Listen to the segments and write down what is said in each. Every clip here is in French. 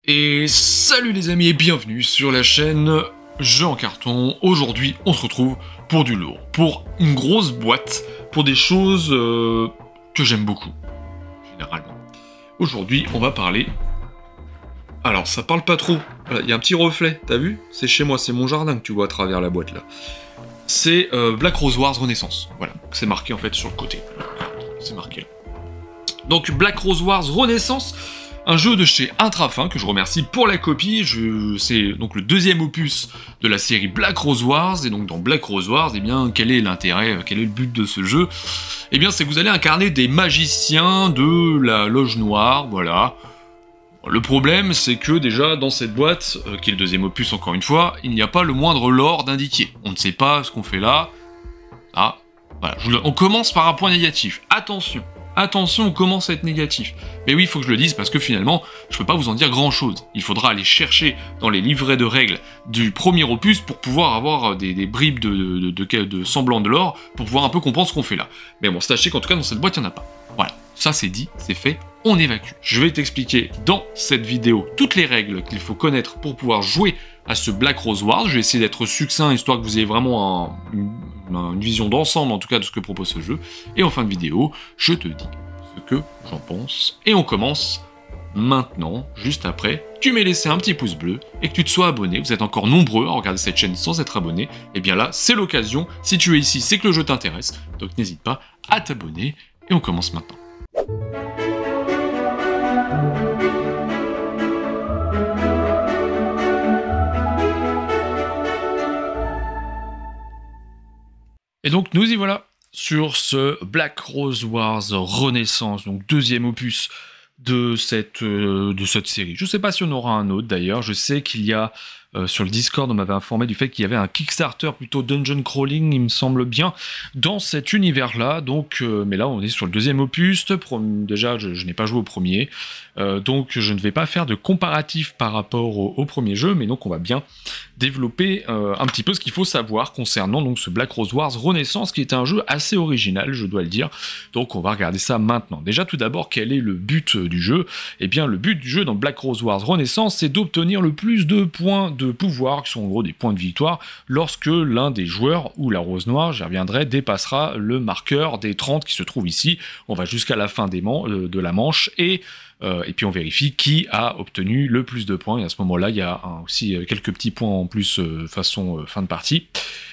Et salut les amis et bienvenue sur la chaîne Jeux en carton. Aujourd'hui on se retrouve pour du lourd, pour une grosse boîte, pour des choses que j'aime beaucoup, généralement. Aujourd'hui on va parler... Alors ça parle pas trop, il y a un petit reflet, t'as vu? C'est chez moi, c'est mon jardin que tu vois à travers la boîte là. C'est Black Rose Wars Renaissance, voilà, c'est marqué en fait sur le côté. C'est marqué là. Donc Black Rose Wars Renaissance, un jeu de chez Intrafin, que je remercie pour la copie. C'est donc le deuxième opus de la série Black Rose Wars, et donc dans Black Rose Wars, eh bien, quel est l'intérêt, quel est le but de ce jeu? Eh bien, c'est que vous allez incarner des magiciens de la Loge Noire, voilà. Le problème, c'est que déjà, dans cette boîte, qui est le deuxième opus encore une fois, il n'y a pas le moindre lore d'indiqué. On ne sait pas ce qu'on fait là. Ah, voilà. On commence par un point négatif. Attention. Attention, on commence à être négatif. Mais oui, il faut que je le dise parce que finalement, je peux pas vous en dire grand chose. Il faudra aller chercher dans les livrets de règles du premier opus pour pouvoir avoir des bribes de semblant de l'or, pour pouvoir un peu comprendre ce qu'on fait là. Mais bon, sachez qu'en tout cas, dans cette boîte, il n'y en a pas. Voilà, ça c'est dit, c'est fait, on évacue. Je vais t'expliquer dans cette vidéo toutes les règles qu'il faut connaître pour pouvoir jouer à ce Black Rose Wars. Je vais essayer d'être succinct, histoire que vous ayez vraiment une vision d'ensemble, en tout cas, de ce que propose ce jeu. Et en fin de vidéo, je te dis ce que j'en pense. Et on commence maintenant, juste après. Tu m'as laissé un petit pouce bleu et que tu te sois abonné. Vous êtes encore nombreux à regarder cette chaîne sans être abonné. Et bien là, c'est l'occasion. Si tu es ici, c'est que le jeu t'intéresse. Donc n'hésite pas à t'abonner. Et on commence maintenant. Et donc nous y voilà sur ce Black Rose Wars Renaissance, donc deuxième opus de cette série. Je ne sais pas si on aura un autre d'ailleurs, je sais qu'il y a sur le Discord, on m'avait informé du fait qu'il y avait un Kickstarter plutôt dungeon crawling, il me semble bien, dans cet univers-là. Donc, mais là, on est sur le deuxième opus. Déjà, je n'ai pas joué au premier, donc je ne vais pas faire de comparatif par rapport au premier jeu, mais donc on va bien développer un petit peu ce qu'il faut savoir concernant donc ce Black Rose Wars Renaissance, qui est un jeu assez original, je dois le dire. Donc, on va regarder ça maintenant. Déjà, tout d'abord, quel est le but du jeu? Eh bien, le but du jeu dans Black Rose Wars Renaissance, c'est d'obtenir le plus de points de pouvoir, qui sont en gros des points de victoire, lorsque l'un des joueurs, ou la Rose Noire, j'y reviendrai, dépassera le marqueur des 30 qui se trouve ici. On va jusqu'à la fin de la manche, et puis on vérifie qui a obtenu le plus de points, et à ce moment-là, il y a aussi quelques petits points en plus façon fin de partie.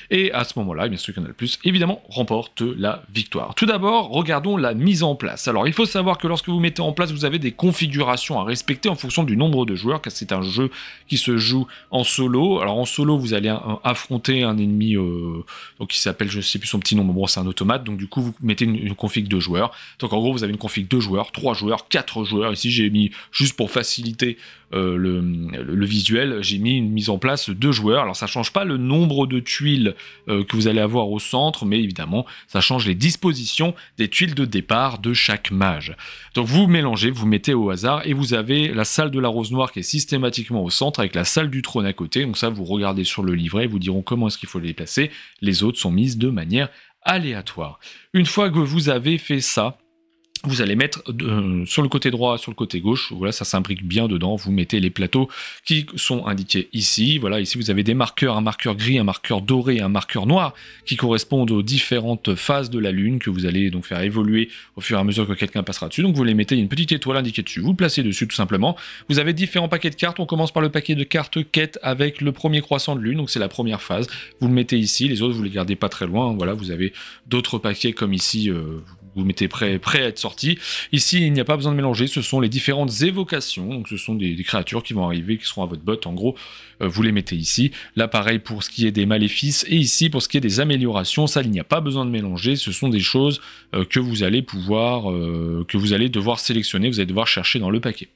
Et à ce moment-là, bien sûr qu'il y en a le plus, évidemment, remporte la victoire. Tout d'abord, regardons la mise en place. Alors, il faut savoir que lorsque vous mettez en place, vous avez des configurations à respecter en fonction du nombre de joueurs, car c'est un jeu qui se joue en solo. Alors, en solo, vous allez affronter un ennemi donc qui s'appelle, je ne sais plus son petit nom, mais bon, c'est un automate. Donc, du coup, vous mettez une config de joueurs. Donc, en gros, vous avez une config 2 joueurs, 3 joueurs, 4 joueurs. Ici, j'ai mis, juste pour faciliter le visuel, j'ai mis une mise en place 2 joueurs. Alors, ça change pas le nombre de tuiles que vous allez avoir au centre, mais évidemment, ça change les dispositions des tuiles de départ de chaque mage. Donc vous mélangez, vous mettez au hasard, et vous avez la salle de la Rose Noire qui est systématiquement au centre, avec la salle du trône à côté. Donc ça, vous regardez sur le livret, ils vous diront comment est-ce qu'il faut les placer. Les autres sont mises de manière aléatoire. Une fois que vous avez fait ça, vous allez mettre sur le côté droit, sur le côté gauche, voilà, ça s'imbrique bien dedans, vous mettez les plateaux qui sont indiqués ici, voilà, ici vous avez des marqueurs, un marqueur gris, un marqueur doré, un marqueur noir, qui correspondent aux différentes phases de la lune, que vous allez donc faire évoluer au fur et à mesure que quelqu'un passera dessus. Donc vous les mettez, il y a une petite étoile indiquée dessus, vous le placez dessus tout simplement. Vous avez différents paquets de cartes, on commence par le paquet de cartes quête avec le premier croissant de lune, donc c'est la première phase, vous le mettez ici, les autres vous les gardez pas très loin, voilà, vous avez d'autres paquets comme ici, vous mettez prêt à être sorti. Ici, il n'y a pas besoin de mélanger, ce sont les différentes évocations, donc ce sont des créatures qui vont arriver, qui seront à votre botte, en gros, vous les mettez ici. Là, pareil pour ce qui est des maléfices, et ici, pour ce qui est des améliorations, ça, il n'y a pas besoin de mélanger, ce sont des choses que vous allez devoir sélectionner, vous allez devoir chercher dans le paquet.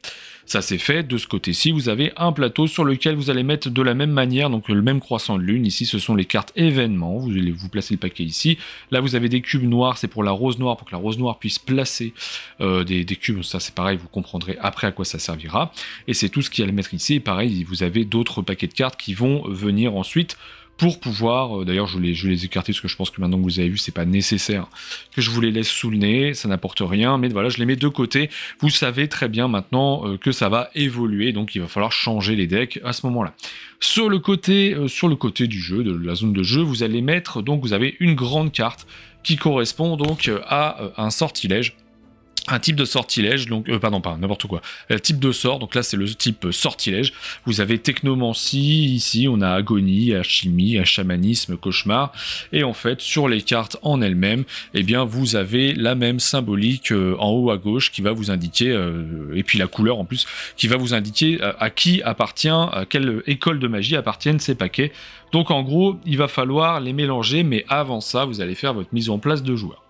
Ça c'est fait. De ce côté-ci, vous avez un plateau sur lequel vous allez mettre de la même manière, donc le même croissant de lune. Ici, ce sont les cartes événements. Vous allez vous placer le paquet ici. Là, vous avez des cubes noirs. C'est pour la Rose Noire, pour que la Rose Noire puisse placer des cubes. Ça, c'est pareil. Vous comprendrez après à quoi ça servira. Et c'est tout ce qu'il y a à mettre ici. Et pareil, vous avez d'autres paquets de cartes qui vont venir ensuite pour pouvoir, d'ailleurs je vais les écarter parce que je pense que maintenant que vous avez vu, c'est pas nécessaire que je vous les laisse sous le nez, ça n'apporte rien, mais voilà, je les mets de côté. Vous savez très bien maintenant que ça va évoluer, donc il va falloir changer les decks à ce moment-là. Sur le côté du jeu, de la zone de jeu, vous allez mettre, donc vous avez une grande carte qui correspond donc à un sortilège. Un type de sortilège, donc pardon, pas n'importe quoi, type de sort, donc là c'est le type sortilège. Vous avez technomancie, ici on a agonie, alchimie, chamanisme, cauchemar, et en fait sur les cartes en elles-mêmes, eh bien vous avez la même symbolique en haut à gauche qui va vous indiquer, et puis la couleur en plus, qui va vous indiquer à qui appartient, à quelle école de magie appartiennent ces paquets. Donc en gros, il va falloir les mélanger, mais avant ça, vous allez faire votre mise en place de joueurs.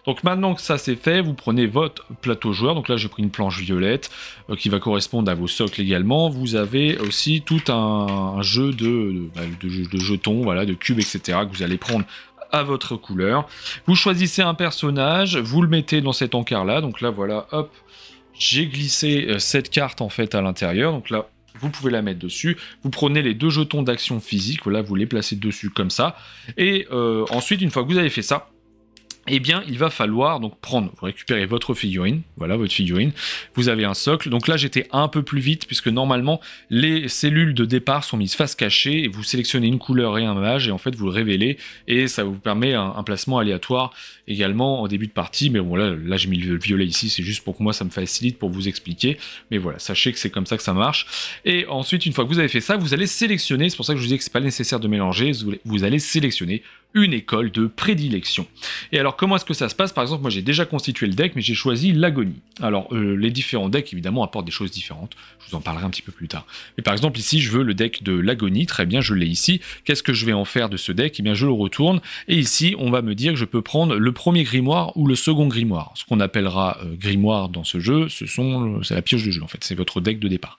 Donc maintenant que ça c'est fait, vous prenez votre plateau joueur, donc là j'ai pris une planche violette qui va correspondre à vos socles également. Vous avez aussi tout un jeu de jetons, voilà, de cubes, etc. que vous allez prendre à votre couleur. Vous choisissez un personnage, vous le mettez dans cet encart là, donc là voilà, hop, j'ai glissé cette carte en fait à l'intérieur, donc là vous pouvez la mettre dessus, vous prenez les 2 jetons d'action physique, voilà, vous les placez dessus comme ça, et ensuite une fois que vous avez fait ça, eh bien, il va falloir donc vous récupérez votre figurine, voilà votre figurine, vous avez un socle, donc là j'étais un peu plus vite, puisque normalement les cellules de départ sont mises face cachée, et vous sélectionnez une couleur et un mage, et en fait vous le révélez, et ça vous permet un placement aléatoire également en début de partie, mais bon là j'ai mis le violet ici, c'est juste pour que moi ça me facilite pour vous expliquer, mais voilà, sachez que c'est comme ça que ça marche, et ensuite une fois que vous avez fait ça, vous allez sélectionner, c'est pour ça que je vous dis que c'est pas nécessaire de mélanger, vous allez sélectionner une école de prédilection. Et alors comment est-ce que ça se passe? Par exemple, moi j'ai déjà constitué le deck, mais j'ai choisi l'agonie. Alors les différents decks évidemment apportent des choses différentes, je vous en parlerai un petit peu plus tard. Mais par exemple ici je veux le deck de l'agonie, très bien, je l'ai ici. Qu'est-ce que je vais en faire de ce deck? Eh bien je le retourne, et ici on va me dire que je peux prendre le premier grimoire ou le second grimoire. Ce qu'on appellera grimoire dans ce jeu, c'est la pioche de jeu en fait, c'est votre deck de départ.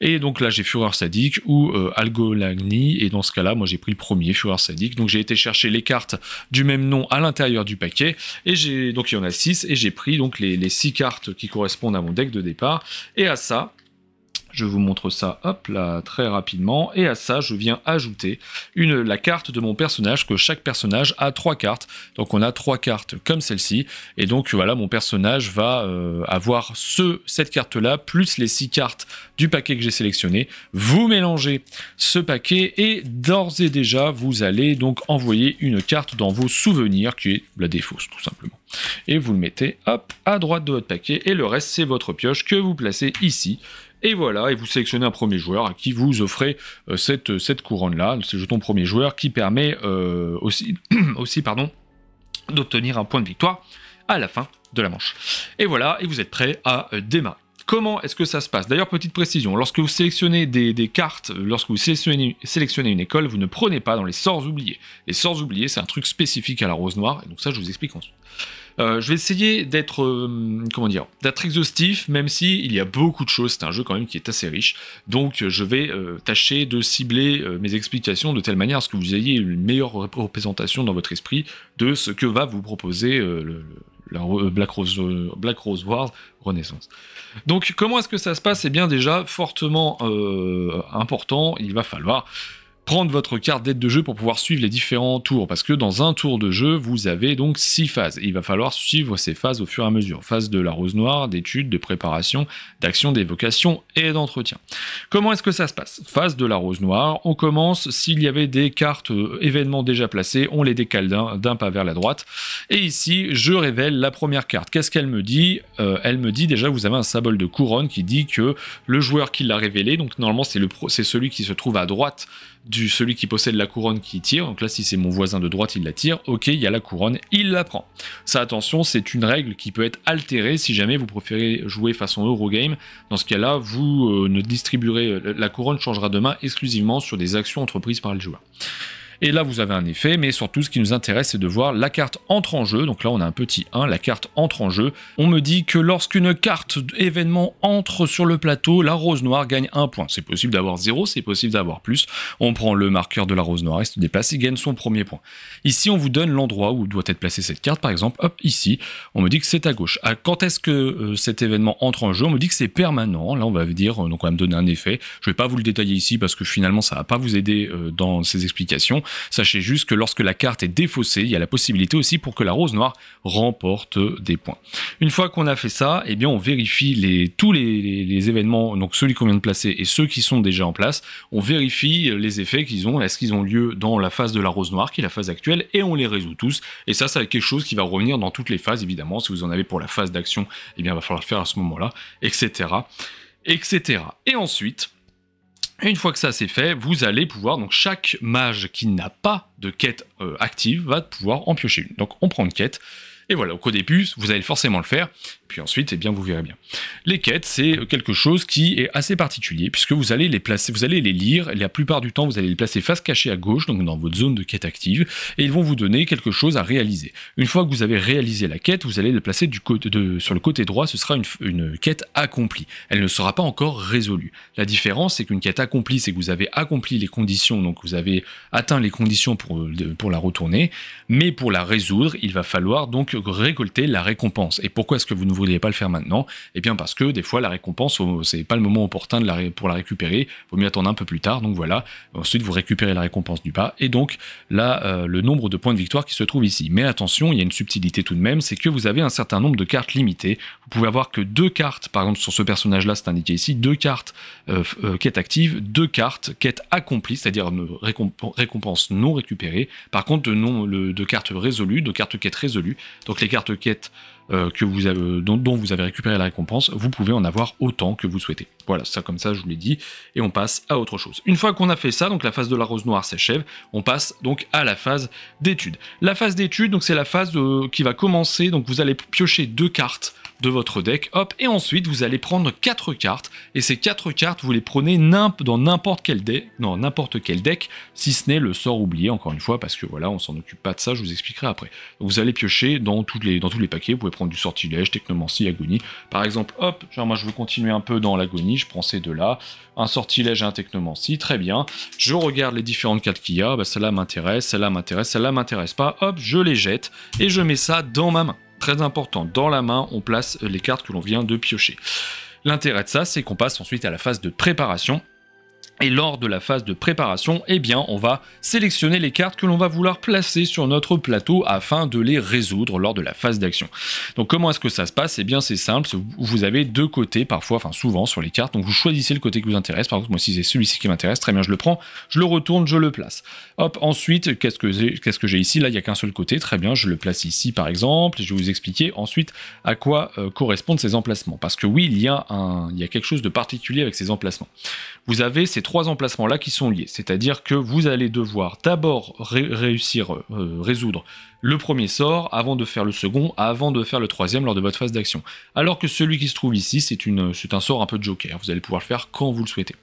Et donc là j'ai Fureur Sadique ou Algolagni, et dans ce cas là moi j'ai pris le premier, Fureur Sadique, donc j'ai été chercher les cartes du même nom à l'intérieur du paquet, et donc il y en a 6, et j'ai pris donc les 6 cartes qui correspondent à mon deck de départ, et à ça, je vous montre ça, hop là, très rapidement, et à ça, je viens ajouter la carte de mon personnage, que chaque personnage a 3 cartes, donc on a 3 cartes comme celle-ci, et donc voilà, mon personnage va avoir cette carte-là, plus les 6 cartes du paquet que j'ai sélectionné. Vous mélangez ce paquet, et d'ores et déjà, vous allez donc envoyer une carte dans vos souvenirs, qui est la défausse, tout simplement. Et vous le mettez, hop, à droite de votre paquet, et le reste, c'est votre pioche que vous placez ici. Et voilà, et vous sélectionnez un premier joueur à qui vous offrez cette couronne-là, ce jeton premier joueur, qui permet aussi d'obtenir un point de victoire à la fin de la manche. Et voilà, et vous êtes prêt à démarrer. Comment est-ce que ça se passe? D'ailleurs, petite précision, lorsque vous sélectionnez des cartes, lorsque vous sélectionnez une école, vous ne prenez pas dans les sorts oubliés. Les sorts oubliés, c'est un truc spécifique à la Rose Noire, et donc ça, je vous explique ensuite. Je vais essayer d'être exhaustif, même si il y a beaucoup de choses, c'est un jeu quand même qui est assez riche, donc je vais tâcher de cibler mes explications de telle manière à ce que vous ayez une meilleure représentation dans votre esprit de ce que va vous proposer Black Rose Wars Renaissance. Donc comment est-ce que ça se passe? Eh bien déjà, fortement important, il va falloir prendre votre carte d'aide de jeu pour pouvoir suivre les différents tours, parce que dans un tour de jeu, vous avez donc 6 phases, et il va falloir suivre ces phases au fur et à mesure. Phase de la Rose Noire, d'étude, de préparation, d'action, d'évocation et d'entretien. Comment est-ce que ça se passe? Phase de la Rose Noire, on commence, s'il y avait des cartes événements déjà placées, on les décale d'un pas vers la droite, et ici, je révèle la première carte. Qu'est-ce qu'elle me dit? Elle me dit déjà, vous avez un symbole de couronne qui dit que le joueur qui l'a révélé, donc normalement c'est celui qui se trouve à droite celui qui possède la couronne qui tire, donc là si c'est mon voisin de droite il la tire, ok, il y a la couronne, il la prend. Ça attention, c'est une règle qui peut être altérée si jamais vous préférez jouer façon Eurogame. Dans ce cas là, vous ne distribuerez, la couronne changera de main exclusivement sur des actions entreprises par le joueur. Et là, vous avez un effet, mais surtout, ce qui nous intéresse, c'est de voir la carte entre en jeu. Donc là, on a un petit 1, la carte entre en jeu. On me dit que lorsqu'une carte événement entre sur le plateau, la rose noire gagne 1 point. C'est possible d'avoir 0, c'est possible d'avoir plus. On prend le marqueur de la rose noire, il se déplace et gagne son premier point. Ici, on vous donne l'endroit où doit être placée cette carte, par exemple, hop, ici, on me dit que c'est à gauche. Quand est-ce que cet événement entre en jeu? On me dit que c'est permanent. Là, on va dire, donc on va me donner un effet. Je vais pas vous le détailler ici parce que finalement, ça va pas vous aider dans ces explications. Sachez juste que lorsque la carte est défaussée, il y a la possibilité aussi pour que la rose noire remporte des points. Une fois qu'on a fait ça, eh bien, on vérifie tous les événements, donc celui qu'on vient de placer et ceux qui sont déjà en place. On vérifie les effets qu'ils ont, est-ce qu'ils ont lieu dans la phase de la rose noire, qui est la phase actuelle, et on les résout tous. Et ça va être quelque chose qui va revenir dans toutes les phases, évidemment. Si vous en avez pour la phase d'action, eh bien, il va falloir le faire à ce moment-là, etc., etc. Et ensuite, une fois que ça c'est fait, vous allez pouvoir, donc chaque mage qui n'a pas de quête active va pouvoir en piocher une. Donc on prend une quête, et voilà, au début, vous allez forcément le faire, puis ensuite, eh bien, vous verrez bien. Les quêtes, c'est quelque chose qui est assez particulier, puisque vous allez les placer, vous allez les lire, et la plupart du temps, vous allez les placer face cachée à gauche, donc dans votre zone de quête active, et ils vont vous donner quelque chose à réaliser. Une fois que vous avez réalisé la quête, vous allez le placer sur le côté droit, ce sera une quête accomplie. Elle ne sera pas encore résolue. La différence, c'est qu'une quête accomplie, c'est que vous avez accompli les conditions, donc vous avez atteint les conditions pour la retourner, mais pour la résoudre, il va falloir donc récolter la récompense. Et pourquoi est-ce que vous ne voudriez pas le faire maintenant? Eh bien parce que des fois la récompense, c'est pas le moment opportun pour la récupérer, il vaut mieux attendre un peu plus tard, donc voilà. Ensuite vous récupérez la récompense du bas, et donc là le nombre de points de victoire qui se trouve ici. Mais attention, il y a une subtilité tout de même, c'est que vous avez un certain nombre de cartes limitées. Vous pouvez avoir que 2 cartes, par exemple sur ce personnage là c'est indiqué ici, 2 cartes quête active, 2 cartes quête accomplie, c'est-à-dire récompense non récupérée. Par contre de cartes résolues, de cartes quête résolues, donc les cartes quête dont vous avez récupéré la récompense, vous pouvez en avoir autant que vous souhaitez. Voilà, ça comme ça je vous l'ai dit, et on passe à autre chose. Une fois qu'on a fait ça, donc la phase de la rose noire s'achève, on passe donc à la phase d'étude. La phase d'étude, donc c'est la phase qui va commencer, donc vous allez piocher 2 cartes de votre deck, hop, et ensuite vous allez prendre 4 cartes, et ces 4 cartes vous les prenez dans n'importe quel deck, si ce n'est le sort oublié, encore une fois, parce que voilà, on s'en occupe pas de ça, je vous expliquerai après. Donc vous allez piocher dans tous les paquets, vous pouvez prendre du sortilège, technomancie, agonie, par exemple, hop, genre moi je veux continuer un peu dans l'agonie, je prends ces deux-là, un sortilège et un technomancie, très bien, je regarde les différentes cartes qu'il y a, bah, celle-là m'intéresse, celle-là m'intéresse, celle-là m'intéresse pas, hop, je les jette, et je mets ça dans ma main. Très important, dans la main, on place les cartes que l'on vient de piocher. L'intérêt de ça, c'est qu'on passe ensuite à la phase de préparation. Et lors de la phase de préparation, eh bien, on va sélectionner les cartes que l'on va vouloir placer sur notre plateau afin de les résoudre lors de la phase d'action. Donc comment est-ce que ça se passe? Eh bien c'est simple, vous avez 2 côtés parfois, enfin souvent sur les cartes, donc vous choisissez le côté qui vous intéresse. Par exemple moi si c'est celui-ci qui m'intéresse, très bien, je le prends, je le retourne, je le place. Hop, ensuite qu'est-ce que j'ai ici? Là il n'y a qu'un seul côté, très bien, je le place ici par exemple, et je vais vous expliquer ensuite à quoi correspondent ces emplacements. Parce que oui, il y a quelque chose de particulier avec ces emplacements. Vous avez ces 3 emplacements là qui sont liés, c'est-à-dire que vous allez devoir d'abord résoudre le premier sort avant de faire le second, avant de faire le troisième lors de votre phase d'action. Alors que celui qui se trouve ici, c'est un sort un peu de joker, vous allez pouvoir le faire quand vous le souhaitez.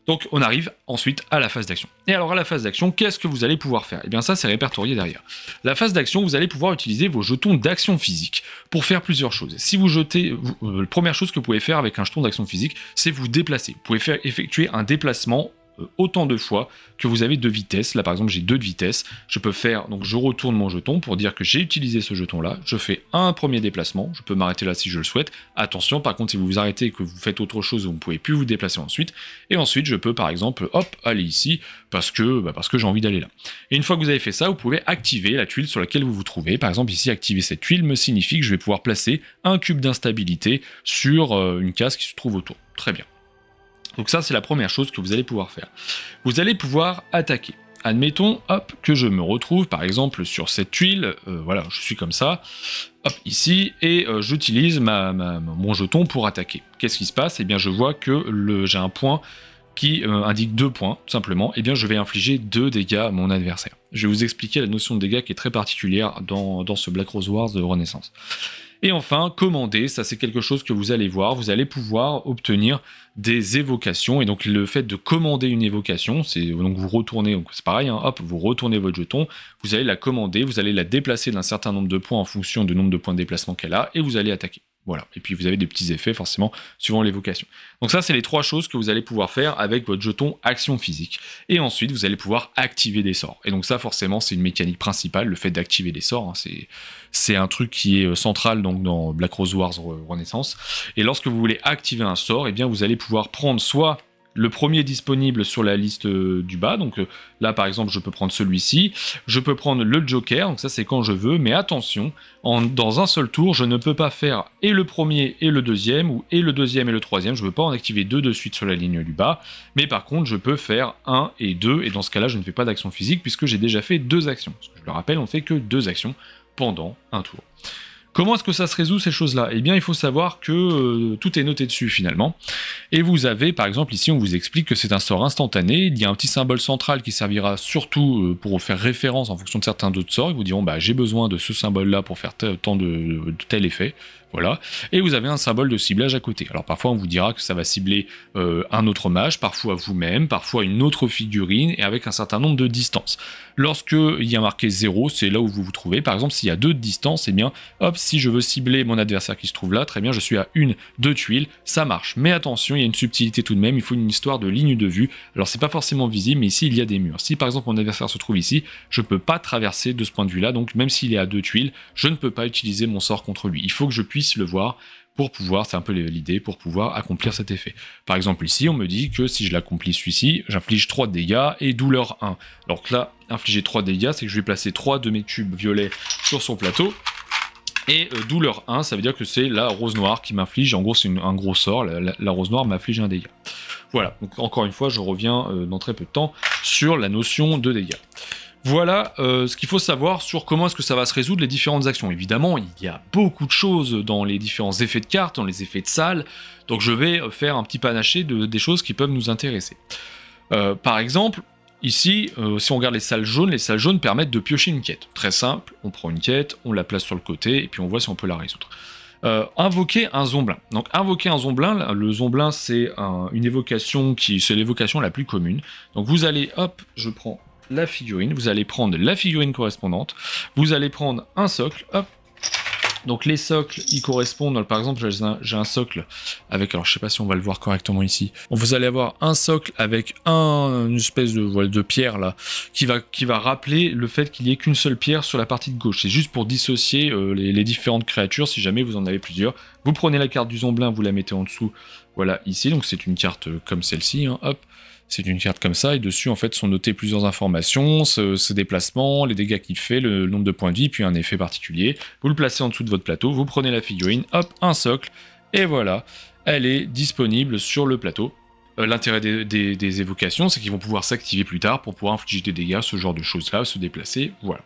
Donc on arrive ensuite à la phase d'action. Et alors à la phase d'action, qu'est-ce que vous allez pouvoir faire? Et bien ça c'est répertorié derrière. La phase d'action, vous allez pouvoir utiliser vos jetons d'action physique pour faire plusieurs choses. Si vous jetez, la première chose que vous pouvez faire avec un jeton d'action physique, c'est vous déplacer. Vous pouvez effectuer un déplacement autant de fois que vous avez de vitesse. Là par exemple j'ai 2 de vitesse, je peux faire, donc je retourne mon jeton pour dire que j'ai utilisé ce jeton là, je fais un premier déplacement, je peux m'arrêter là si je le souhaite. Attention, par contre si vous vous arrêtez et que vous faites autre chose, vous ne pouvez plus vous déplacer ensuite, et ensuite je peux par exemple hop aller ici parce que j'ai envie d'aller là. Et une fois que vous avez fait ça, vous pouvez activer la tuile sur laquelle vous vous trouvez. Par exemple ici, activer cette tuile me signifie que je vais pouvoir placer un cube d'instabilité sur une case qui se trouve autour. Très bien. Donc ça, c'est la première chose que vous allez pouvoir faire. Vous allez pouvoir attaquer. Admettons, hop, que je me retrouve, par exemple, sur cette tuile, voilà, je suis comme ça, hop, ici, et j'utilise mon jeton pour attaquer. Qu'est-ce qui se passe? Eh bien, je vois que j'ai un point qui indique 2 points, tout simplement, eh bien, je vais infliger 2 dégâts à mon adversaire. Je vais vous expliquer la notion de dégâts qui est très particulière dans ce Black Rose Wars de Renaissance. Et enfin, commander, ça c'est quelque chose que vous allez voir, vous allez pouvoir obtenir des évocations, et donc le fait de commander une évocation, c'est donc vous retournez, donc c'est pareil, hein, hop, vous retournez votre jeton, vous allez la commander, vous allez la déplacer d'un certain nombre de points en fonction du nombre de points de déplacement qu'elle a, et vous allez attaquer. Voilà, et puis vous avez des petits effets forcément suivant l'évocation. Donc ça c'est les 3 choses que vous allez pouvoir faire avec votre jeton action physique. Et ensuite vous allez pouvoir activer des sorts. Et donc ça forcément c'est une mécanique principale, le fait d'activer des sorts, hein, c'est un truc qui est central donc, dans Black Rose Wars Renaissance. Et lorsque vous voulez activer un sort, eh bien vous allez pouvoir prendre soit le premier disponible sur la liste du bas, donc là par exemple je peux prendre celui-ci, je peux prendre le Joker, donc ça c'est quand je veux, mais attention, dans un seul tour je ne peux pas faire et le premier et le deuxième, ou et le deuxième et le troisième, je ne peux pas en activer 2 de suite sur la ligne du bas, mais par contre je peux faire 1 et 2, et dans ce cas là je ne fais pas d'action physique puisque j'ai déjà fait 2 actions, parce que je le rappelle on ne fait que 2 actions pendant un tour. Comment est-ce que ça se résout ces choses-là? Eh bien, il faut savoir que tout est noté dessus finalement. Et vous avez, par exemple, ici, on vous explique que c'est un sort instantané. Il y a un petit symbole central qui servira surtout pour faire référence en fonction de certains d'autres sorts. Ils vous diront, bah, j'ai besoin de ce symbole-là pour faire tant de tel effet. Voilà. Et vous avez un symbole de ciblage à côté. Alors parfois on vous dira que ça va cibler un autre mage, parfois vous-même, parfois une autre figurine, et avec un certain nombre de distances. Lorsque il y a marqué 0, c'est là où vous vous trouvez. Par exemple, s'il y a 2 de distance, eh bien, hop, si je veux cibler mon adversaire qui se trouve là, très bien, je suis à 2 tuiles, ça marche. Mais attention, il y a une subtilité tout de même, il faut une histoire de ligne de vue. Alors c'est pas forcément visible, mais ici il y a des murs. Si par exemple mon adversaire se trouve ici, je ne peux pas traverser de ce point de vue-là, donc même s'il est à 2 tuiles, je ne peux pas utiliser mon sort contre lui. Il faut que je puisse le voir pour pouvoir, c'est un peu l'idée, pour pouvoir accomplir cet effet. Par exemple ici, on me dit que si je l'accomplis celui-ci, j'inflige 3 dégâts et douleur 1. Alors que là, infliger 3 dégâts, c'est que je vais placer 3 de mes cubes violets sur son plateau. Et douleur 1, ça veut dire que c'est la rose noire qui m'inflige, en gros c'est un gros sort, la rose noire m'inflige un dégât. Voilà, donc encore une fois, je reviens dans très peu de temps sur la notion de dégâts. Voilà ce qu'il faut savoir sur comment est-ce que ça va se résoudre les différentes actions. Évidemment, il y a beaucoup de choses dans les différents effets de cartes, dans les effets de salle, donc je vais faire un petit panaché des choses qui peuvent nous intéresser. Par exemple, ici, si on regarde les salles jaunes permettent de piocher une quête. Très simple, on prend une quête, on la place sur le côté, et puis on voit si on peut la résoudre. Invoquer un Zomblin. Donc invoquer un Zomblin, le Zomblin c'est une évocation c'est l'évocation la plus commune. Donc vous allez, hop, je prends la figurine, vous allez prendre la figurine correspondante, vous allez prendre un socle, hop. Donc les socles, ils correspondent, par exemple j'ai un socle avec, alors je sais pas si on va le voir correctement ici, vous allez avoir un socle avec une espèce de pierre là, qui va rappeler le fait qu'il n'y ait qu'une seule pierre sur la partie de gauche, c'est juste pour dissocier les différentes créatures si jamais vous en avez plusieurs. Vous prenez la carte du Zomblin, vous la mettez en dessous, voilà ici, donc c'est une carte comme celle-ci, hein, hop. C'est une carte comme ça, et dessus, en fait, sont notées plusieurs informations, ce déplacement, les dégâts qu'il fait, le nombre de points de vie, puis un effet particulier. Vous le placez en dessous de votre plateau, vous prenez la figurine, hop, un socle, et voilà, elle est disponible sur le plateau. L'intérêt des évocations, c'est qu'ils vont pouvoir s'activer plus tard pour pouvoir infliger des dégâts, ce genre de choses-là, se déplacer, voilà.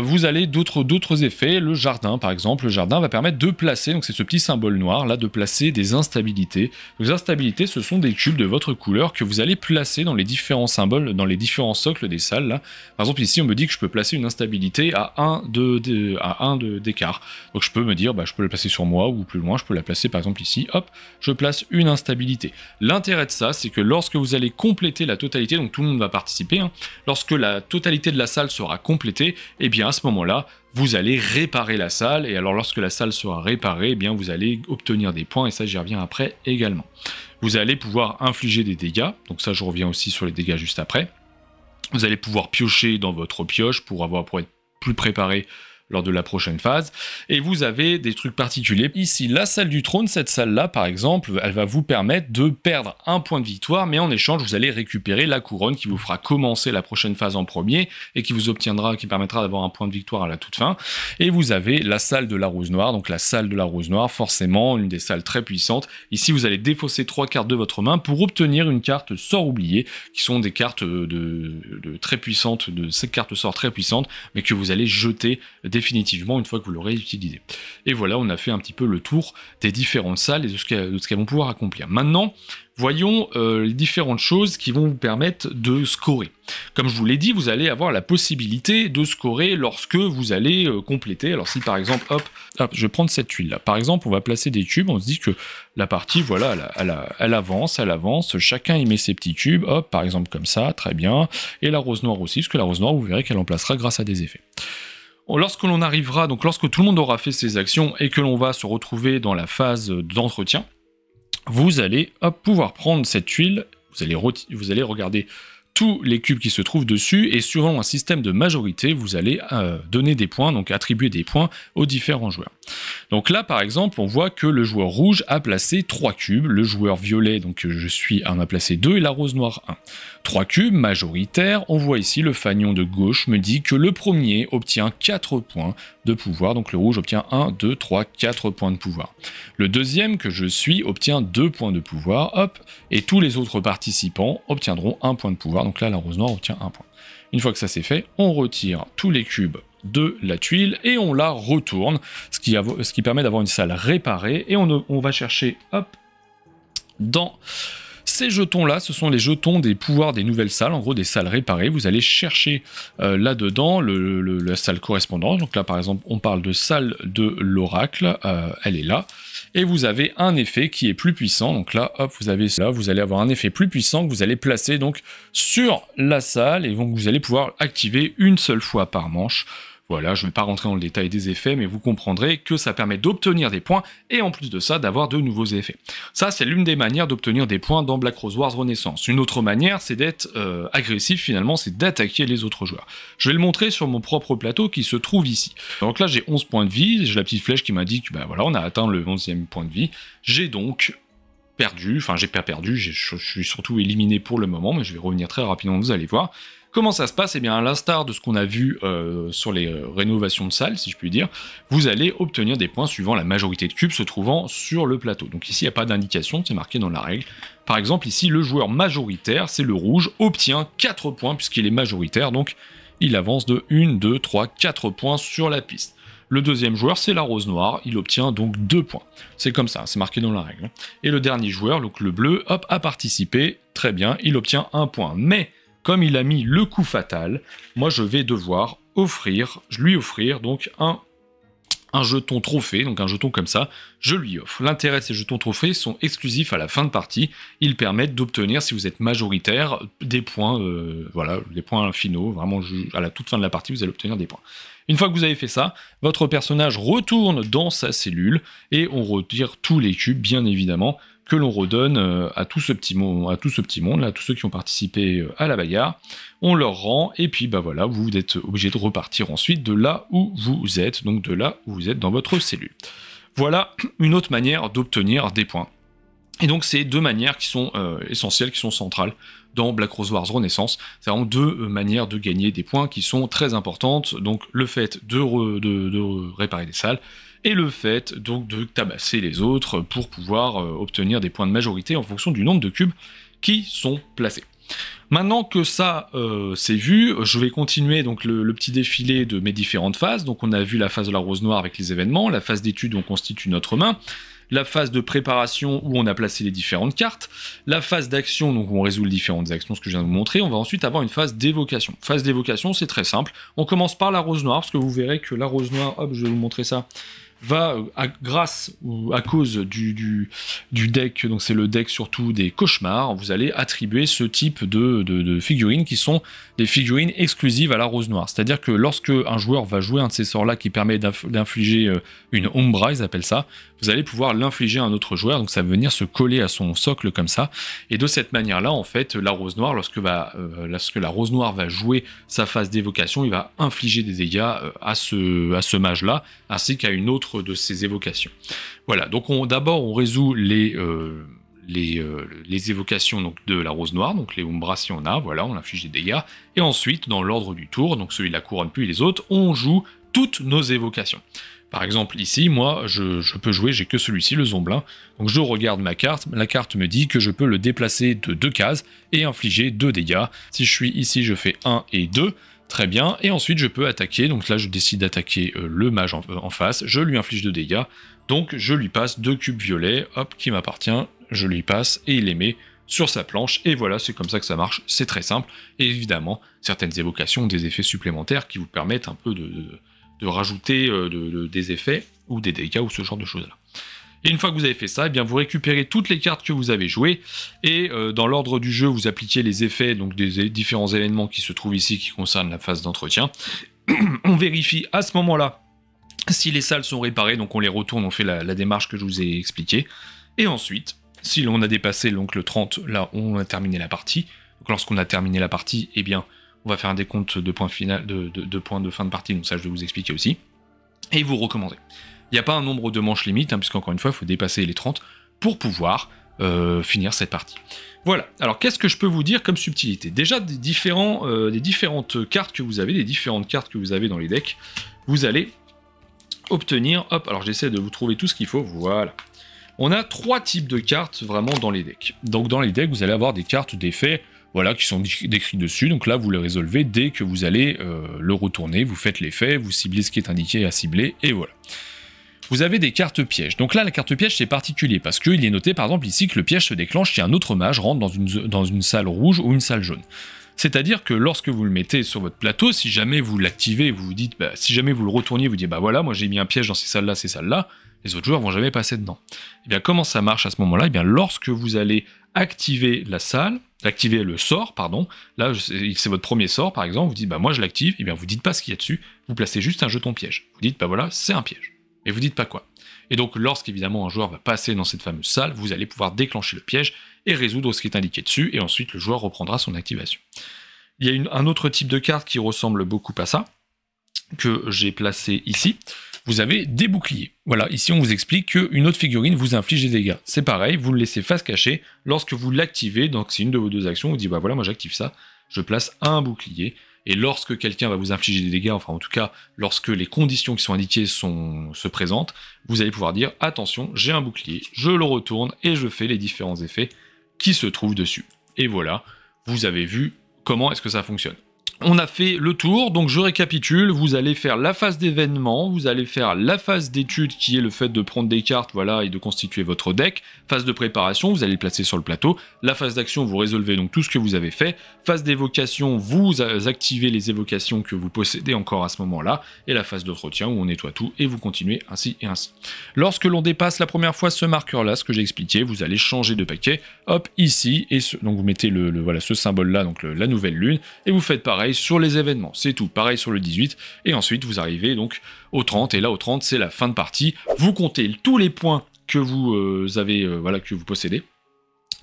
Vous avez d'autres effets, le jardin par exemple, le jardin va permettre de placer, donc c'est ce petit symbole noir là, de placer des instabilités. Les instabilités, ce sont des cubes de votre couleur que vous allez placer dans les différents symboles, dans les différents socles des salles là. Par exemple ici on me dit que je peux placer une instabilité à 1 d'écart. Donc je peux me dire, bah, je peux la placer sur moi, ou plus loin, je peux la placer par exemple ici, hop, je place une instabilité. L'intérêt de ça, c'est que lorsque vous allez compléter la totalité, donc tout le monde va participer, hein, lorsque la totalité de la salle sera complétée, et bien à ce moment-là, vous allez réparer la salle, et alors lorsque la salle sera réparée, eh bien vous allez obtenir des points, et ça j'y reviens après également. Vous allez pouvoir infliger des dégâts, donc ça je reviens aussi sur les dégâts juste après. Vous allez pouvoir piocher dans votre pioche pour être plus préparé lors de la prochaine phase, et vous avez des trucs particuliers. Ici, la salle du trône, cette salle-là, par exemple, elle va vous permettre de perdre un point de victoire, mais en échange, vous allez récupérer la couronne qui vous fera commencer la prochaine phase en premier, et qui permettra d'avoir un point de victoire à la toute fin. Et vous avez la salle de la rose noire, donc la salle de la rose noire, forcément, une des salles très puissantes. Ici, vous allez défausser 3 cartes de votre main pour obtenir une carte sort oubliée, qui sont des cartes très puissantes, de ces cartes sort très puissantes, mais que vous allez jeter définitivement une fois que vous l'aurez utilisé. Et voilà, on a fait un petit peu le tour des différentes salles et de ce qu'elles vont pouvoir accomplir. Maintenant, Voyons les différentes choses qui vont vous permettre de scorer. Comme je vous l'ai dit, vous allez avoir la possibilité de scorer lorsque vous allez compléter. Alors si par exemple, hop, je vais prendre cette tuile là. Par exemple, on va placer des cubes, on se dit que la partie, voilà, elle avance, chacun y met ses petits cubes, hop, par exemple comme ça, très bien. Et la rose noire aussi, parce que la rose noire, vous verrez qu'elle en placera grâce à des effets. Lorsque l'on arrivera, donc lorsque tout le monde aura fait ses actions et que l'on va se retrouver dans la phase d'entretien, vous allez pouvoir prendre cette tuile, vous allez regarder tous les cubes qui se trouvent dessus, et suivant un système de majorité, vous allez donner des points, donc attribuer des points aux différents joueurs. Donc là, par exemple, on voit que le joueur rouge a placé 3 cubes, le joueur violet, donc je suis, en a placé 2, et la rose noire 1. 3 cubes majoritaires, on voit ici le fanion de gauche me dit que le premier obtient 4 points de pouvoir, donc le rouge obtient 1, 2, 3, 4 points de pouvoir. Le deuxième que je suis obtient 2 points de pouvoir, hop, et tous les autres participants obtiendront 1 point de pouvoir, donc là la rose noire obtient 1 point. Une fois que ça c'est fait, on retire tous les cubes de la tuile et on la retourne, ce qui permet d'avoir une salle réparée, et on va chercher, hop, dans ces jetons-là, ce sont les jetons des pouvoirs des nouvelles salles, en gros des salles réparées. Vous allez chercher là-dedans la salle correspondante. Donc là, par exemple, on parle de salle de l'oracle, elle est là. Et vous avez un effet qui est plus puissant. Donc là, hop, vous allez avoir un effet plus puissant que vous allez placer donc sur la salle, et donc vous allez pouvoir activer une seule fois par manche. Voilà, je ne vais pas rentrer dans le détail des effets, mais vous comprendrez que ça permet d'obtenir des points, et en plus de ça, d'avoir de nouveaux effets. Ça, c'est l'une des manières d'obtenir des points dans Black Rose Wars Renaissance. Une autre manière, c'est d'être agressif, finalement, c'est d'attaquer les autres joueurs. Je vais le montrer sur mon propre plateau qui se trouve ici. Donc là, j'ai 11 points de vie, j'ai la petite flèche qui m'indique, ben voilà, on a atteint le 11e point de vie. J'ai donc perdu, enfin j'ai pas perdu, je suis surtout éliminé pour le moment, mais je vais revenir très rapidement, vous allez voir. Comment ça se passe? Eh bien, à l'instar de ce qu'on a vu sur les rénovations de salles, si je puis dire, vous allez obtenir des points suivant la majorité de cubes se trouvant sur le plateau. Donc ici, il n'y a pas d'indication, c'est marqué dans la règle. Par exemple, ici, le joueur majoritaire, c'est le rouge, obtient 4 points puisqu'il est majoritaire, donc il avance de 1, 2, 3, 4 points sur la piste. Le deuxième joueur, c'est la rose noire, il obtient donc 2 points. C'est comme ça, c'est marqué dans la règle. Et le dernier joueur, donc le bleu, hop, a participé, très bien, il obtient 1 point. Mais comme il a mis le coup fatal, moi je vais devoir lui offrir donc un jeton trophée, donc un jeton comme ça, je lui offre. L'intérêt de ces jetons trophées sont exclusifs à la fin de partie, ils permettent d'obtenir, si vous êtes majoritaire, des points, voilà, des points finaux, vraiment à la toute fin de la partie, vous allez obtenir des points. Une fois que vous avez fait ça, votre personnage retourne dans sa cellule, et on retire tous les cubes, bien évidemment, que l'on redonne à tout ce petit monde, là, à tous ceux qui ont participé à la bagarre. On leur rend, et puis bah voilà, vous êtes obligé de repartir ensuite de là où vous êtes, donc de là où vous êtes dans votre cellule. Voilà une autre manière d'obtenir des points. Et donc c'est deux manières qui sont essentielles, qui sont centrales dans Black Rose Wars Renaissance. C'est vraiment deux manières de gagner des points qui sont très importantes. Donc le fait de réparer des salles, et le fait donc de tabasser les autres pour pouvoir obtenir des points de majorité en fonction du nombre de cubes qui sont placés. Maintenant que ça c'est vu, je vais continuer donc le petit défilé de mes différentes phases. Donc on a vu la phase de la rose noire avec les événements, la phase d'étude où on constitue notre main, la phase de préparation où on a placé les différentes cartes, la phase d'action, donc où on résout les différentes actions, ce que je viens de vous montrer. On va ensuite avoir une phase d'évocation. Phase d'évocation, c'est très simple. On commence par la rose noire, parce que vous verrez que la rose noire, hop, je vais vous montrer ça, va, grâce ou à cause du deck, donc c'est le deck surtout des cauchemars, vous allez attribuer ce type de figurines qui sont des figurines exclusives à la rose noire. C'est-à-dire que lorsque un joueur va jouer un de ces sorts-là qui permet d'infliger une Umbra, ils appellent ça, vous allez pouvoir l'infliger à un autre joueur, donc ça va venir se coller à son socle comme ça, et de cette manière-là, en fait, la rose noire, lorsque la rose noire va jouer sa phase d'évocation, il va infliger des dégâts à ce mage-là, ainsi qu'à une autre de ses évocations. Voilà, donc d'abord on résout les évocations donc, de la rose noire, donc les Umbras si on a, voilà, on inflige des dégâts, et ensuite, dans l'ordre du tour, donc celui de la couronne puis les autres, on joue toutes nos évocations. Par exemple, ici, moi, je peux jouer, j'ai que celui-ci, le Zomblin, donc je regarde ma carte, la carte me dit que je peux le déplacer de 2 cases et infliger 2 dégâts. Si je suis ici, je fais 1 et 2, très bien, et ensuite je peux attaquer, donc là je décide d'attaquer le mage en face, je lui inflige 2 dégâts, donc je lui passe 2 cubes violets, hop, qui m'appartient, je lui passe et il les met sur sa planche, et voilà, c'est comme ça que ça marche, c'est très simple, et évidemment, certaines évocations ont des effets supplémentaires qui vous permettent un peu de rajouter des effets, ou des dégâts, ou ce genre de choses-là. Et une fois que vous avez fait ça, eh bien vous récupérez toutes les cartes que vous avez jouées, et dans l'ordre du jeu, vous appliquez les effets, donc des différents événements qui se trouvent ici, qui concernent la phase d'entretien. On vérifie à ce moment-là si les salles sont réparées, donc on les retourne, on fait la démarche que je vous ai expliquée, et ensuite, si l'on a dépassé donc le 30, là on a terminé la partie. Donc lorsqu'on a terminé la partie, eh bien on va faire un décompte de points de points de fin de partie, donc ça je vais vous expliquer aussi. Et vous recommencez. Il n'y a pas un nombre de manches limite, hein, puisqu'encore une fois il faut dépasser les 30 pour pouvoir finir cette partie. Voilà, alors qu'est-ce que je peux vous dire comme subtilité? Déjà des différentes cartes que vous avez, des différentes cartes que vous avez dans les decks, vous allez obtenir, hop, alors j'essaie de vous trouver tout ce qu'il faut, voilà. On a 3 types de cartes vraiment dans les decks. Donc dans les decks, vous allez avoir des cartes d'effets, voilà, qui sont décrites dessus. Donc là, vous les résolvez dès que vous allez le retourner. Vous faites l'effet, vous ciblez ce qui est indiqué à cibler, et voilà. Vous avez des cartes pièges. Donc là, la carte piège, c'est particulier, parce qu'il est noté, par exemple, ici, que le piège se déclenche si un autre mage rentre dans une salle rouge ou une salle jaune. C'est-à-dire que lorsque vous le mettez sur votre plateau, si jamais vous l'activez, vous vous dites, bah, si jamais vous le retourniez, vous dites, bah voilà, moi j'ai mis un piège dans ces salles-là, les autres joueurs vont jamais passer dedans. Et bien comment ça marche à ce moment-là? Et bien lorsque vous allez activer la salle, activer le sort, pardon, là c'est votre premier sort par exemple, vous dites bah moi je l'active, et bien vous dites pas ce qu'il y a dessus, vous placez juste un jeton piège. Vous dites bah voilà, c'est un piège. Et vous dites pas quoi. Et donc lorsqu'évidemment un joueur va passer dans cette fameuse salle, vous allez pouvoir déclencher le piège et résoudre ce qui est indiqué dessus, et ensuite le joueur reprendra son activation. Il y a un autre type de carte qui ressemble beaucoup à ça, que j'ai placé ici. Vous avez des boucliers. Voilà, ici on vous explique qu'une autre figurine vous inflige des dégâts. C'est pareil, vous le laissez face cachée. Lorsque vous l'activez, donc c'est une de vos deux actions, vous dites bah voilà, moi j'active ça, je place un bouclier. Et lorsque quelqu'un va vous infliger des dégâts, enfin en tout cas, lorsque les conditions qui sont indiquées se présentent, vous allez pouvoir dire attention, j'ai un bouclier, je le retourne et je fais les différents effets qui se trouvent dessus. Et voilà, vous avez vu comment est-ce que ça fonctionne. On a fait le tour, donc je récapitule, vous allez faire la phase d'événement, vous allez faire la phase d'étude qui est le fait de prendre des cartes, voilà, et de constituer votre deck, phase de préparation, vous allez le placer sur le plateau, la phase d'action, vous résolvez donc tout ce que vous avez fait, phase d'évocation, vous activez les évocations que vous possédez encore à ce moment-là, et la phase d'entretien où on nettoie tout, et vous continuez ainsi et ainsi. Lorsque l'on dépasse la première fois ce marqueur-là, ce que j'ai expliqué, vous allez changer de paquet, hop, ici, et donc vous mettez voilà, ce symbole-là, donc la nouvelle lune, et vous faites pareil sur les événements, c'est tout, pareil sur le 18, et ensuite vous arrivez donc au 30, et là au 30 c'est la fin de partie, vous comptez tous les points que vous avez, voilà, que vous possédez,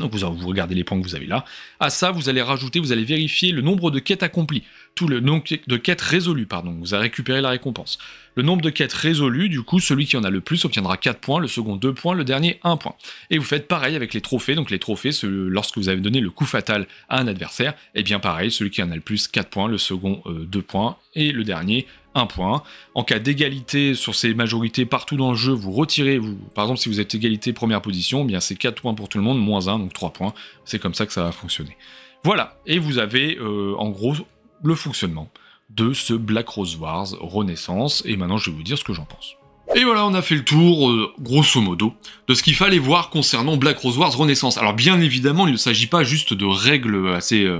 donc vous regardez les points que vous avez là, à ça vous allez rajouter, vous allez vérifier le nombre de quêtes accomplies, tout le nombre de quêtes résolues, pardon, vous avez récupéré la récompense. Le nombre de quêtes résolues, du coup, celui qui en a le plus obtiendra 4 points, le second 2 points, le dernier 1 point. Et vous faites pareil avec les trophées, donc les trophées, lorsque vous avez donné le coup fatal à un adversaire, et bien pareil, celui qui en a le plus 4 points, le second 2 points, et le dernier 1 point. En cas d'égalité sur ces majorités partout dans le jeu, vous retirez, par exemple si vous êtes égalité première position, eh bien c'est 4 points pour tout le monde, moins 1, donc 3 points. C'est comme ça que ça va fonctionner. Voilà, et vous avez en gros le fonctionnement de ce Black Rose Wars Renaissance, et maintenant je vais vous dire ce que j'en pense. Et voilà, on a fait le tour, grosso modo, de ce qu'il fallait voir concernant Black Rose Wars Renaissance. Alors bien évidemment, il ne s'agit pas juste de règles assez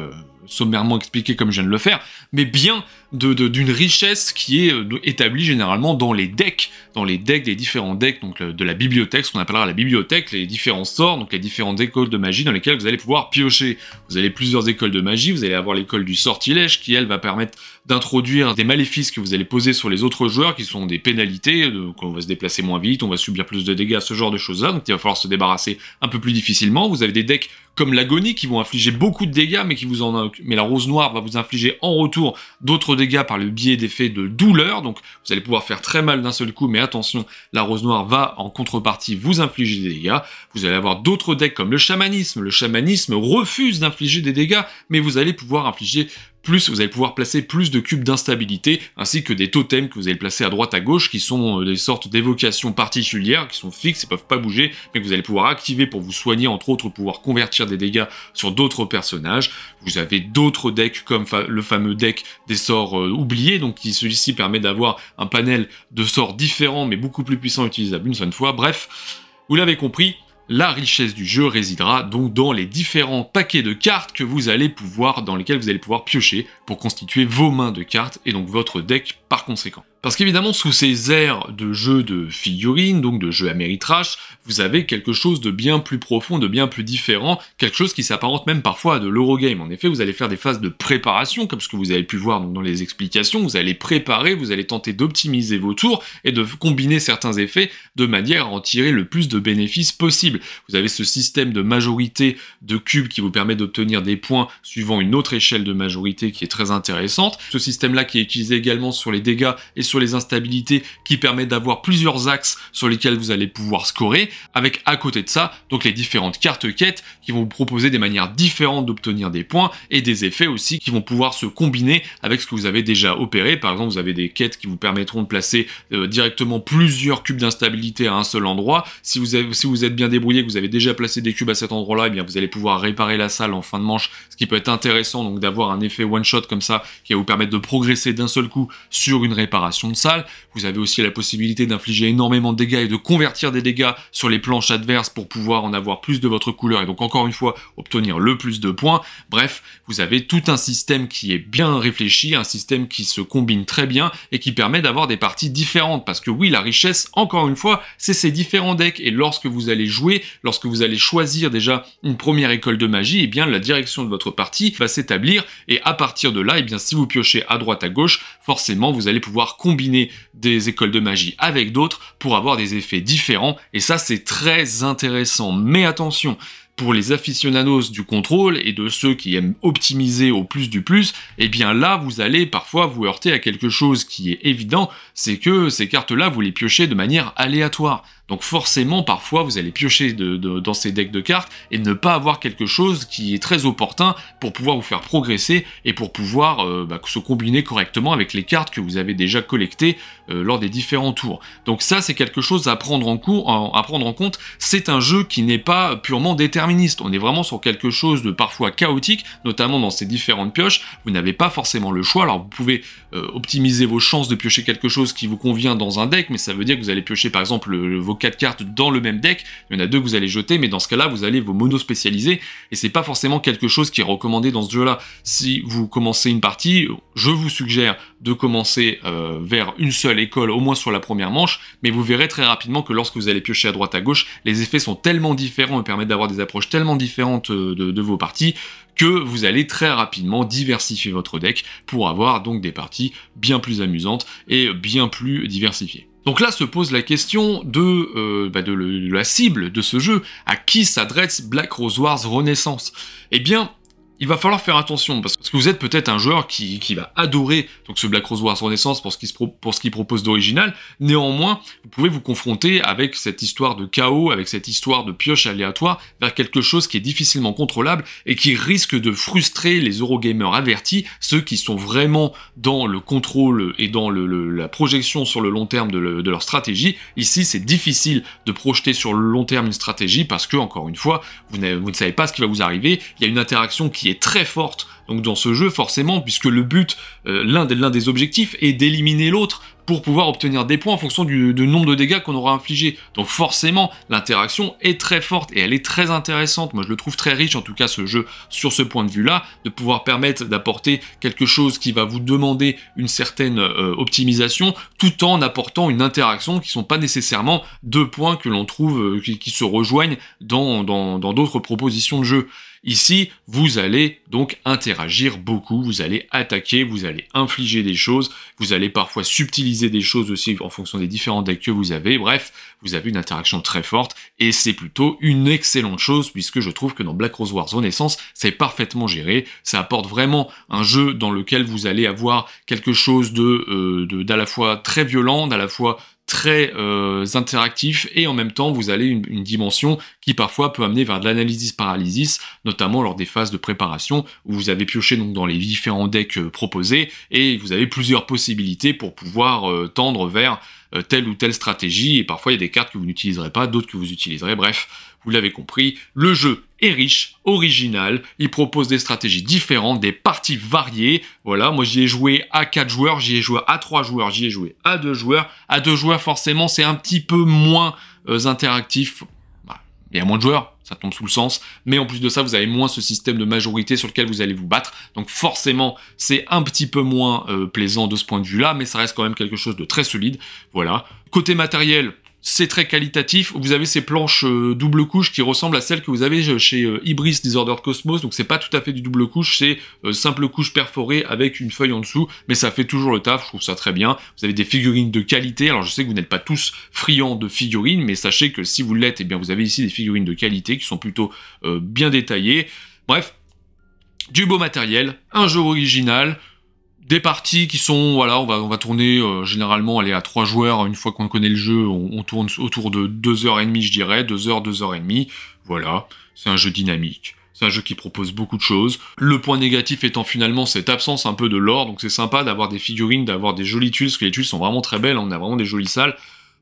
sommairement expliquées comme je viens de le faire, mais bien d'une richesse qui est établie généralement dans les decks, les différents decks, donc de la bibliothèque, ce qu'on appellera la bibliothèque, les différents sorts, donc les différentes écoles de magie dans lesquelles vous allez pouvoir piocher. Vous avez plusieurs écoles de magie, vous allez avoir l'école du sortilège qui, elle, va permettre d'introduire des maléfices que vous allez poser sur les autres joueurs, qui sont des pénalités, donc on va se déplacer moins vite, on va subir plus de dégâts, ce genre de choses-là, donc il va falloir se débarrasser un peu plus difficilement. Vous avez des decks comme l'agonie qui vont infliger beaucoup de dégâts, mais la rose noire va vous infliger en retour d'autres dégâts par le biais d'effets de douleur, donc vous allez pouvoir faire très mal d'un seul coup, mais attention, la rose noire va en contrepartie vous infliger des dégâts. Vous allez avoir d'autres decks comme le chamanisme refuse d'infliger des dégâts, mais vous allez pouvoir infliger plus, vous allez pouvoir placer plus de cubes d'instabilité, ainsi que des totems que vous allez placer à droite à gauche, qui sont des sortes d'évocations particulières, qui sont fixes et peuvent pas bouger, mais que vous allez pouvoir activer pour vous soigner, entre autres, pouvoir convertir des dégâts sur d'autres personnages. Vous avez d'autres decks, comme le fameux deck des sorts oubliés, donc qui celui-ci permet d'avoir un panel de sorts différents, mais beaucoup plus puissants utilisables une seule fois. Bref, vous l'avez compris, La richesse du jeu résidera donc dans les différents paquets de cartes que vous allez pouvoir, dans lesquels vous allez pouvoir piocher pour constituer vos mains de cartes et donc votre deck par conséquent. Parce qu'évidemment, sous ces airs de jeu de figurines, donc de jeu Ameritrash, vous avez quelque chose de bien plus profond, de bien plus différent, quelque chose qui s'apparente même parfois à de l'Eurogame. En effet, vous allez faire des phases de préparation, comme ce que vous avez pu voir donc, dans les explications, vous allez préparer, vous allez tenter d'optimiser vos tours et de combiner certains effets de manière à en tirer le plus de bénéfices possible. Vous avez ce système de majorité de cubes qui vous permet d'obtenir des points suivant une autre échelle de majorité qui est très intéressante. Ce système-là qui est utilisé également sur les dégâts et sur les instabilités qui permet d'avoir plusieurs axes sur lesquels vous allez pouvoir scorer, avec à côté de ça, donc les différentes cartes quêtes qui vont vous proposer des manières différentes d'obtenir des points et des effets aussi qui vont pouvoir se combiner avec ce que vous avez déjà opéré. Par exemple, vous avez des quêtes qui vous permettront de placer directement plusieurs cubes d'instabilité à un seul endroit. Si vous êtes bien débrouillé, que vous avez déjà placé des cubes à cet endroit-là, eh bien vous allez pouvoir réparer la salle en fin de manche, ce qui peut être intéressant donc d'avoir un effet one-shot comme ça qui va vous permettre de progresser d'un seul coup sur une réparation de salle. Vous avez aussi la possibilité d'infliger énormément de dégâts et de convertir des dégâts sur les planches adverses pour pouvoir en avoir plus de votre couleur et donc encore une fois obtenir le plus de points. Bref, vous avez tout un système qui est bien réfléchi, un système qui se combine très bien et qui permet d'avoir des parties différentes parce que oui, la richesse, encore une fois, c'est ces différents decks et lorsque vous allez jouer, lorsque vous allez choisir déjà une première école de magie, eh bien la direction de votre partie va s'établir et à partir de là, eh bien si vous piochez à droite à gauche, forcément vous allez pouvoir combiner des écoles de magie avec d'autres pour avoir des effets différents et ça c'est très intéressant. Mais attention, pour les aficionados du contrôle et de ceux qui aiment optimiser au plus du plus, eh bien là vous allez parfois vous heurter à quelque chose qui est évident, c'est que ces cartes-là vous les piochez de manière aléatoire. Donc forcément, parfois, vous allez piocher dans ces decks de cartes et ne pas avoir quelque chose qui est très opportun pour pouvoir vous faire progresser et pour pouvoir se combiner correctement avec les cartes que vous avez déjà collectées lors des différents tours. Donc ça, c'est quelque chose à prendre en compte. C'est un jeu qui n'est pas purement déterministe. On est vraiment sur quelque chose de parfois chaotique, notamment dans ces différentes pioches. Vous n'avez pas forcément le choix. Alors vous pouvez optimiser vos chances de piocher quelque chose qui vous convient dans un deck, mais ça veut dire que vous allez piocher par exemple vos 4 cartes dans le même deck, il y en a 2 que vous allez jeter, mais dans ce cas-là, vous allez vous mono-spécialiser, et c'est pas forcément quelque chose qui est recommandé dans ce jeu-là. Si vous commencez une partie, je vous suggère de commencer vers une seule école, au moins sur la première manche, mais vous verrez très rapidement que lorsque vous allez piocher à droite à gauche, les effets sont tellement différents et permettent d'avoir des approches tellement différentes de vos parties, que vous allez très rapidement diversifier votre deck pour avoir donc des parties bien plus amusantes et bien plus diversifiées. Donc là se pose la question de la cible de ce jeu. À qui s'adresse Black Rose Wars Renaissance? Eh bien, il va falloir faire attention, parce que vous êtes peut-être un joueur qui va adorer donc ce Black Rose Wars Renaissance pour ce qu'il propose d'original. Néanmoins, vous pouvez vous confronter avec cette histoire de chaos, avec cette histoire de pioche aléatoire, vers quelque chose qui est difficilement contrôlable et qui risque de frustrer les Eurogamers avertis, ceux qui sont vraiment dans le contrôle et dans la projection sur le long terme de leur stratégie. Ici, c'est difficile de projeter sur le long terme une stratégie parce que, encore une fois, vous ne savez pas ce qui va vous arriver. Il y a une interaction qui est très forte donc dans ce jeu forcément, puisque le but, l'un des objectifs est d'éliminer l'autre pour pouvoir obtenir des points en fonction du nombre de dégâts qu'on aura infligé. Donc forcément, l'interaction est très forte et elle est très intéressante. Moi, je le trouve très riche, en tout cas, ce jeu, sur ce point de vue-là, de pouvoir permettre d'apporter quelque chose qui va vous demander une certaine optimisation, tout en apportant une interaction qui ne sont pas nécessairement 2 points que l'on trouve, qui se rejoignent dans d'autres propositions de jeu. Ici, vous allez donc interagir beaucoup, vous allez attaquer, vous allez infliger des choses, vous allez parfois subtiliser des choses aussi en fonction des différents decks que vous avez. Bref, vous avez une interaction très forte et c'est plutôt une excellente chose puisque je trouve que dans Black Rose Wars Renaissance, c'est parfaitement géré. Ça apporte vraiment un jeu dans lequel vous allez avoir quelque chose d'à la fois très violent, d'à la fois très interactif, et en même temps vous avez une dimension qui parfois peut amener vers de l'analysis-paralysis, notamment lors des phases de préparation où vous avez pioché donc dans les différents decks proposés et vous avez plusieurs possibilités pour pouvoir tendre vers telle ou telle stratégie, et parfois il y a des cartes que vous n'utiliserez pas, d'autres que vous utiliserez. Bref, vous l'avez compris, le jeu est riche, original, il propose des stratégies différentes, des parties variées. Voilà, moi j'y ai joué à 4 joueurs, j'y ai joué à 3 joueurs, j'y ai joué à 2 joueurs. À 2 joueurs, forcément, c'est un petit peu moins interactif. il y a moins de joueurs, ça tombe sous le sens, mais en plus de ça, vous avez moins ce système de majorité sur lequel vous allez vous battre, donc forcément, c'est un petit peu moins plaisant de ce point de vue-là, mais ça reste quand même quelque chose de très solide, voilà. Côté matériel, c'est très qualitatif, vous avez ces planches double couche qui ressemblent à celles que vous avez chez Ibris Disordered Cosmos, donc c'est pas tout à fait du double couche, c'est simple couche perforée avec une feuille en dessous, mais ça fait toujours le taf, je trouve ça très bien. Vous avez des figurines de qualité, alors je sais que vous n'êtes pas tous friands de figurines, mais sachez que si vous l'êtes, eh bien vous avez ici des figurines de qualité qui sont plutôt bien détaillées. Bref, du beau matériel, un jeu original, des parties qui sont, voilà, on va tourner généralement, aller à 3 joueurs, une fois qu'on connaît le jeu, on tourne autour de 2h30, je dirais, 2h, 2h30, voilà, c'est un jeu dynamique. C'est un jeu qui propose beaucoup de choses. Le point négatif étant finalement cette absence un peu de lore, donc c'est sympa d'avoir des figurines, d'avoir des jolies tuiles, parce que les tuiles sont vraiment très belles, on a vraiment des jolies salles.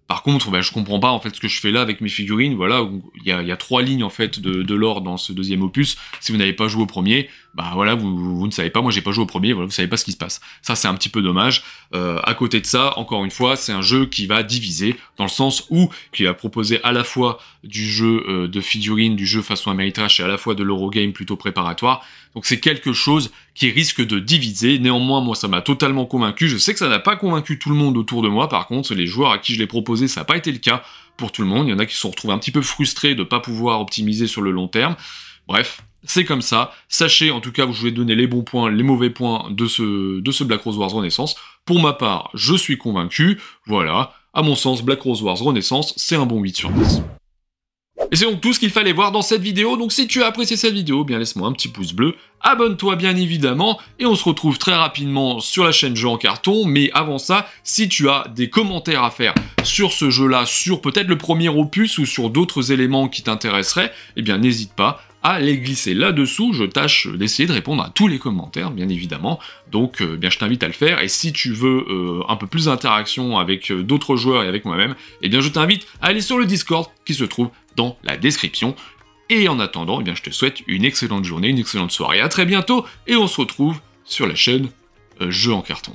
Par contre, ben, je comprends pas en fait ce que je fais là avec mes figurines, voilà, il y a 3 lignes en fait de lore dans ce deuxième opus. Si vous n'avez pas joué au premier, bah voilà, vous ne savez pas, moi j'ai pas joué au premier, voilà, vous savez pas ce qui se passe. Ça c'est un petit peu dommage. À côté de ça, encore une fois, c'est un jeu qui va diviser, dans le sens où qui va proposer à la fois du jeu de figurines, du jeu façon Ameritrash et à la fois de l'Eurogame plutôt préparatoire. Donc c'est quelque chose qui risque de diviser. Néanmoins, moi ça m'a totalement convaincu. Je sais que ça n'a pas convaincu tout le monde autour de moi, par contre, les joueurs à qui je l'ai proposé, ça n'a pas été le cas pour tout le monde. Il y en a qui se sont retrouvés un petit peu frustrés de ne pas pouvoir optimiser sur le long terme. Bref, c'est comme ça. Sachez, en tout cas, je vais donner les bons points, les mauvais points de ce Black Rose Wars Renaissance. Pour ma part, je suis convaincu. Voilà. À mon sens, Black Rose Wars Renaissance, c'est un bon 8 sur 10. Et c'est donc tout ce qu'il fallait voir dans cette vidéo, donc si tu as apprécié cette vidéo, bien laisse-moi un petit pouce bleu, abonne-toi bien évidemment, et on se retrouve très rapidement sur la chaîne Jeux en Carton, mais avant ça, si tu as des commentaires à faire sur ce jeu-là, sur peut-être le premier opus ou sur d'autres éléments qui t'intéresseraient, eh bien n'hésite pas à les glisser là-dessous, je tâche d'essayer de répondre à tous les commentaires, bien évidemment, donc bien je t'invite à le faire, et si tu veux un peu plus d'interaction avec d'autres joueurs et avec moi-même, eh bien je t'invite à aller sur le Discord qui se trouve dans la description, et en attendant, eh bien je te souhaite une excellente journée, une excellente soirée, à très bientôt, et on se retrouve sur la chaîne Jeux en Carton.